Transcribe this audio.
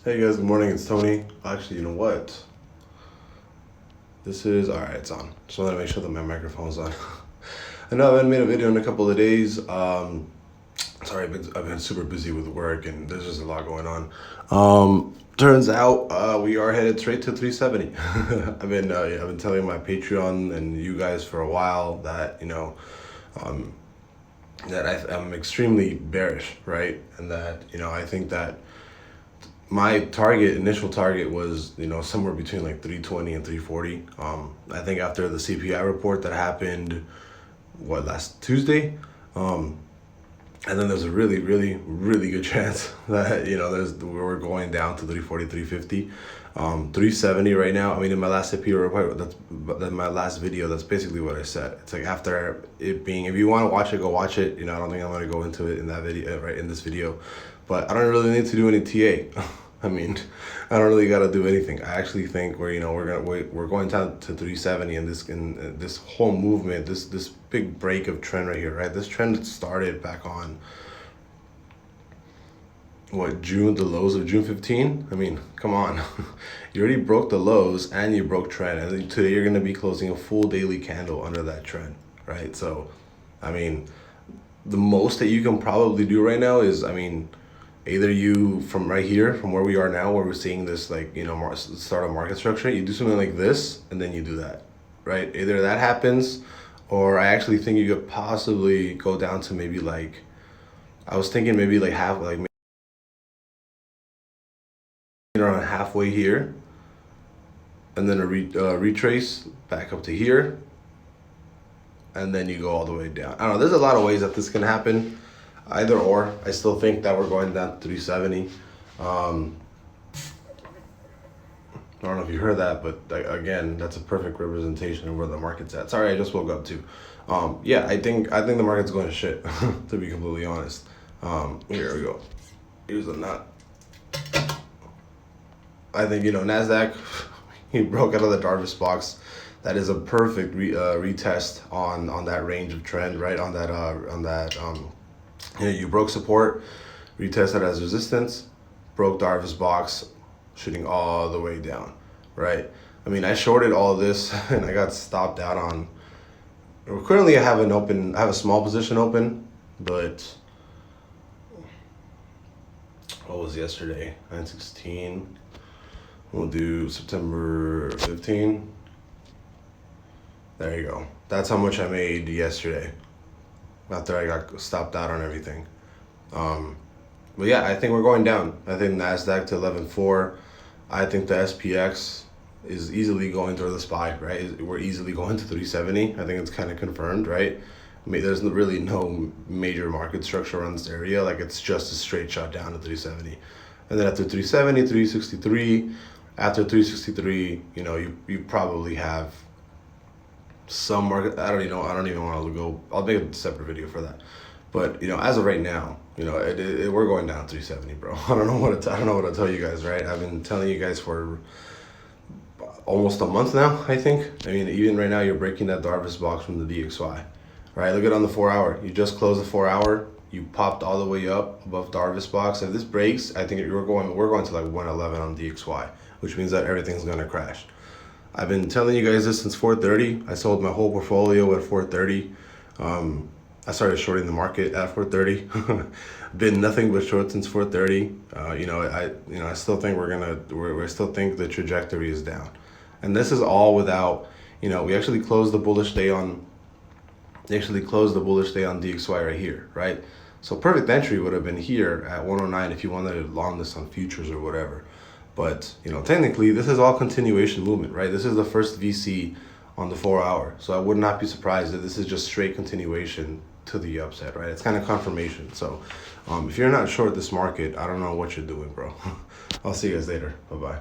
Hey guys, good morning. It's Tony. Actually, you know what? This is all right. It's on. Just wanted to make sure that my microphone's on. I know I haven't made a video in a couple of days. Sorry, I've been super busy with work and there's just a lot going on. Turns out we are headed straight to 370. I've been telling my Patreon and you guys for a while that um, I'm extremely bearish, right? And that I think that my initial target was, somewhere between like 320 and 340. I think after the CPI report that happened, last Tuesday, and then there's a really, really, really good chance that, we're going down to 340, 350, 370 right now. I mean, in my last CPI report, that's my last video. That's basically what I said. It's like after it being, if you want to watch it, go watch it. I don't think I'm going to go into it in that video, right in this video, but I don't really need to do any TA. I mean, I don't really got to do anything. I actually think we're going down to 370, and this whole movement, this big break of trend right here, right? This trend started back on June, the lows of June 15. I mean, come on, you already broke the lows and you broke trend, and then today you're gonna be closing a full daily candle under that trend, right? So, I mean, the most that you can probably do right now is, either you from right here, from where we are now, where we're seeing this start of market structure, you do something like this and then you do that, right? Either that happens, or I actually think you could possibly go down to maybe I was thinking maybe maybe around halfway here, and then a retrace back up to here, and then you go all the way down. I don't know, there's a lot of ways that this can happen. Either or, I still think that we're going down to 370. I don't know if you heard that, but again, that's a perfect representation of where the market's at. Sorry, I just woke up too. Yeah, I think the market's going to shit, to be completely honest. Here we go. Here's a nut. I think Nasdaq, he broke out of the Darvas box. That is a perfect retest on that range of trend, right? On that you broke support, retested as resistance, broke Darvas box, shooting all the way down, right? I mean, I shorted all of this and I got stopped out on. Currently, I have a small position open, but what was yesterday? 9/16. We'll do September 15. There you go. That's how much I made yesterday after I got stopped out on everything. But yeah, I think we're going down. I think Nasdaq to 11.4. I think the SPX is easily going through the SPY, right? We're easily going to 370. I think it's kind of confirmed, right? I mean, there's really no major market structure around this area. Like, it's just a straight shot down to 370. And then after 370, 363. After 363, you probably have some market. I don't even want to go. I'll make a separate video for that. But as of right now, we're going down 370, bro. I don't know what to tell you guys, right? I've been telling you guys for almost a month now, I think. I mean, even right now, you're breaking that Darvas box from the DXY, right? Look at on the 4 hour. You just closed the 4 hour. You popped all the way up above Darvas box. If this breaks, I think we're going to like 111 on DXY, which means that everything's gonna crash. I've been telling you guys this since 4:30. I sold my whole portfolio at 4:30. I started shorting the market at 4:30. Been nothing but short since 4:30. I still think we still think the trajectory is down, and this is all without. We actually closed the bullish day on. They actually closed the bullish day on DXY right here, right? So perfect entry would have been here at 109 if you wanted to long this on futures or whatever. But, technically, this is all continuation movement, right? This is the first VC on the 4 hour. So I would not be surprised if this is just straight continuation to the upside, right? It's kind of confirmation. So if you're not short this market, I don't know what you're doing, bro. I'll see you guys later. Bye-bye.